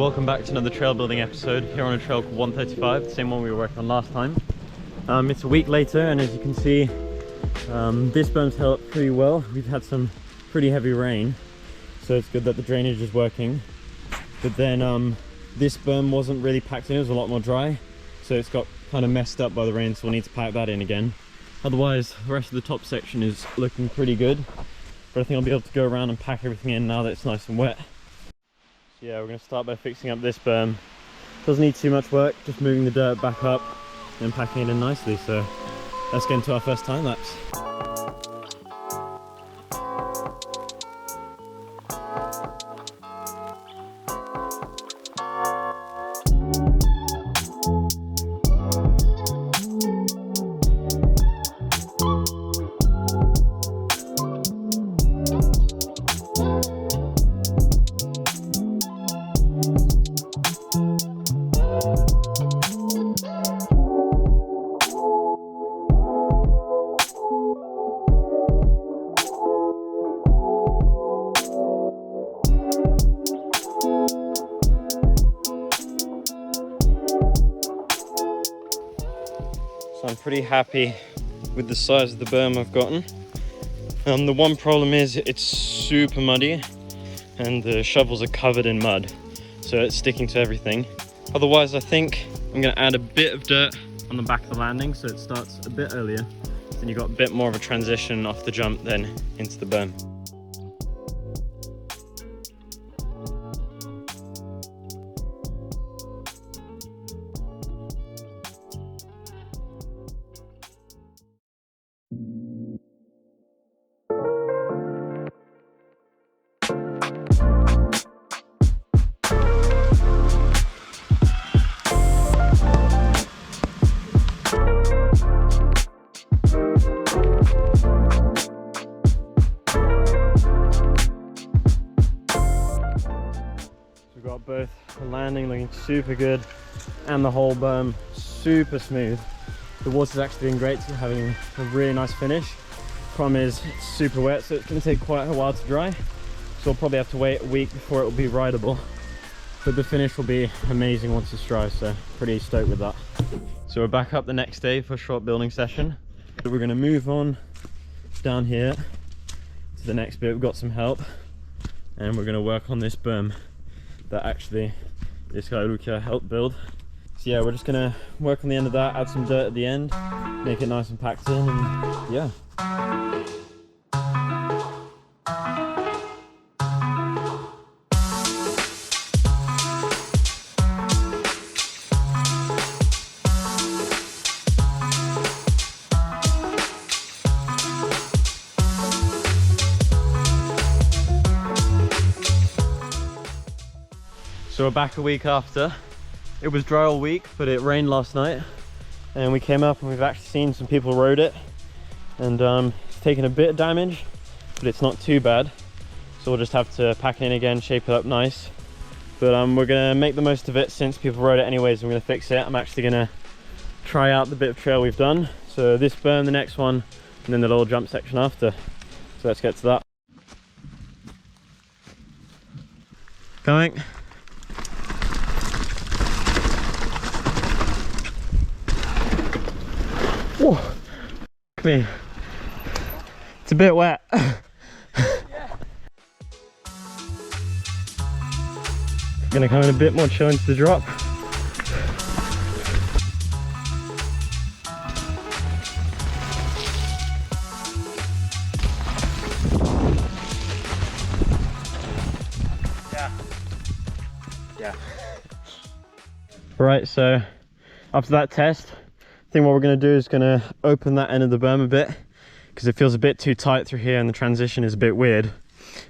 welcome back to another trail building episode here on a trail called 135, the same one we were working on last time. It's a week later, and as you can see, this berm's held up pretty well. We've had some pretty heavy rain, so it's good that the drainage is working. But then this berm wasn't really packed in, it was a lot more dry, so it's got kind of messed up by the rain, so we'll need to pack that in again. Otherwise, the rest of the top section is looking pretty good, but I think I'll be able to go around and pack everything in now that it's nice and wet. So yeah, we're going to start by fixing up this berm. Doesn't need too much work, just moving the dirt back up and packing it in nicely. So let's get into our first time lapse. So I'm pretty happy with the size of the berm I've gotten. The one problem is it's super muddy and the shovels are covered in mud, so it's sticking to everything. Otherwise, I think I'm going to add a bit of dirt on the back of the landing so it starts a bit earlier. Then you've got a bit more of a transition off the jump then into the berm. We've got both the landing looking super good and the whole berm super smooth. The water's actually been great, so having a really nice finish. Problem is it's super wet, so it's going to take quite a while to dry, so we'll probably have to wait a week before it will be rideable. But the finish will be amazing once it's dry, so pretty stoked with that. So we're back up the next day for a short building session. So we're going to move on down here to the next bit. We've got some help and we're going to work on this berm that actually this guy Luca helped build. So yeah, we're just gonna work on the end of that, add some dirt at the end, make it nice and packed in, and yeah. So we're back a week after. It was dry all week, but it rained last night, and we came up and we've actually seen some people rode it, and it's taken a bit of damage, but it's not too bad. So we'll just have to pack it in again, shape it up nice. But we're gonna make the most of it since people rode it anyways. I'm gonna fix it. I'm actually gonna try out the bit of trail we've done. So this berm, the next one, and then the little jump section after. So let's get to that. Coming. Whoa, me. It's a bit wet. Gonna come in a bit more chill into the drop. Yeah. Right, so after that test, I think what we're going to do is going to open that end of the berm a bit, because it feels a bit too tight through here and the transition is a bit weird.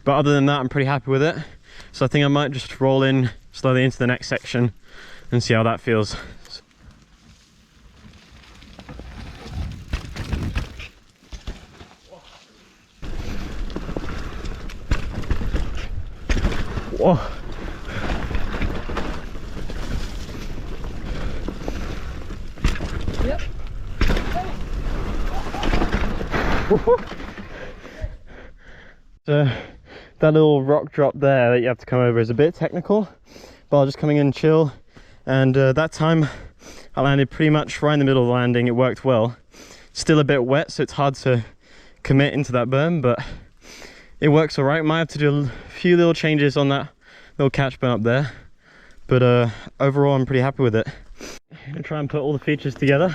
But other than that, I'm pretty happy with it. So I think I might just roll in slowly into the next section and see how that feels. Whoa. Yep. So that little rock drop there that you have to come over is a bit technical, while just coming in chill. And that time I landed pretty much right in the middle of the landing. It worked well. Still a bit wet, so it's hard to commit into that berm, but it works all right. Might have to do a few little changes on that little catch berm up there, but overall I'm pretty happy with it. I'm gonna try and put all the features together.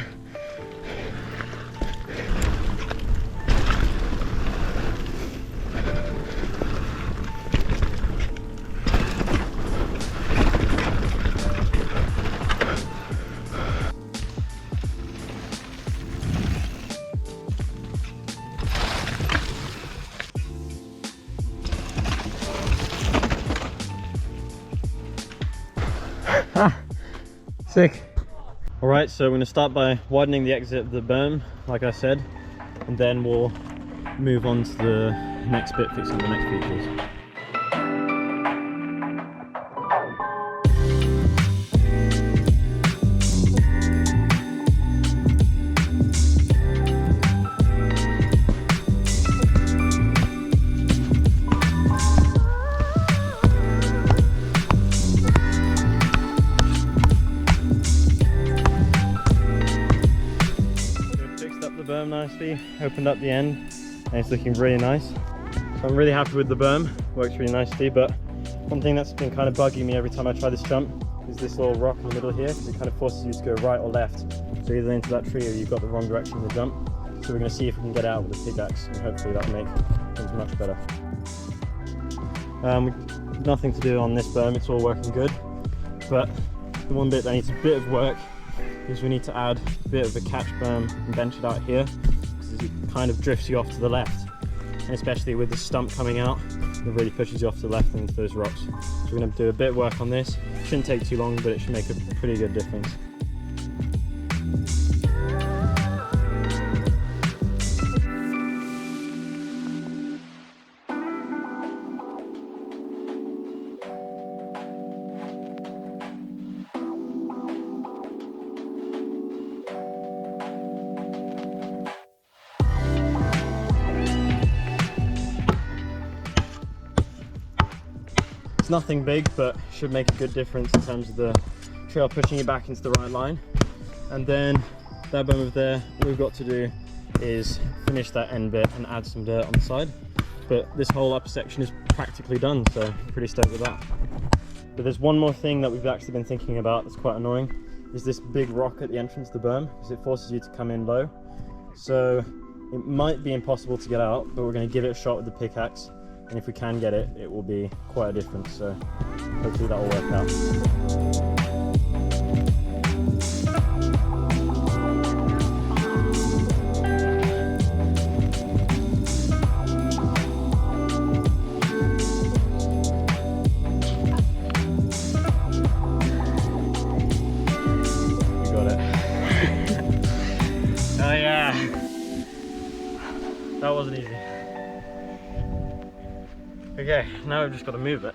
Sick. All right, so we're going to start by widening the exit of the berm, like I said, and then we'll move on to the next bit, fixing the next features. Berm nicely, opened up the end, and it's looking really nice. So I'm really happy with the berm, works really nicely. But one thing that's been kind of bugging me every time I try this jump is this little rock in the middle here, because it kind of forces you to go right or left, so either into that tree or you've got the wrong direction in the jump. So we're going to see if we can get out with a pickaxe, and hopefully that'll make things much better. Nothing to do on this berm, it's all working good, but the one bit that needs a bit of work is we need to add a bit of a catch berm and bench it out here, because it kind of drifts you off to the left, and especially with the stump coming out, it really pushes you off to the left and into those rocks. So we're going to do a bit of work on this. Shouldn't take too long, but it should make a pretty good difference. It's nothing big, but should make a good difference in terms of the trail pushing you back into the right line. And then that berm over there, all we've got to do is finish that end bit and add some dirt on the side. But this whole upper section is practically done, so I'm pretty stoked with that. But there's one more thing that we've actually been thinking about that's quite annoying, is this big rock at the entrance to the berm, because it forces you to come in low. So it might be impossible to get out, but we're going to give it a shot with the pickaxe. And if we can get it, it will be quite a difference, so hopefully that will work out. We got it. Oh yeah! That wasn't easy. Okay, now we've just got to move it.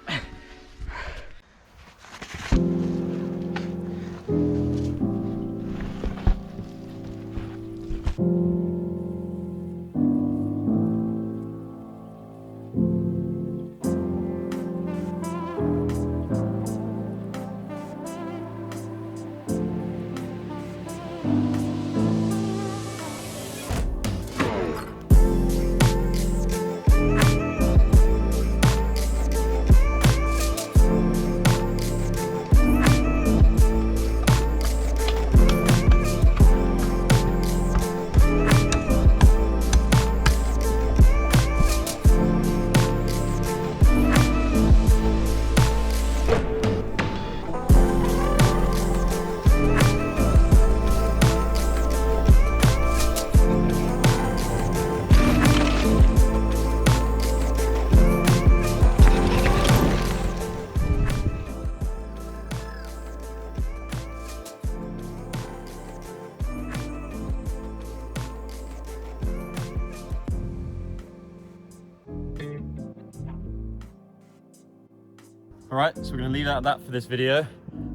Alright, so we're going to leave it at that for this video.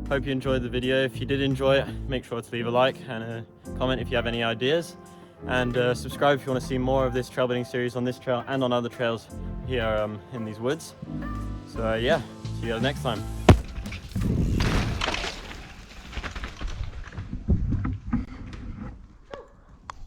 Hope you enjoyed the video. If you did enjoy it, make sure to leave a like and a comment if you have any ideas. And subscribe if you want to see more of this trail building series on this trail and on other trails here in these woods. So yeah, see you guys next time.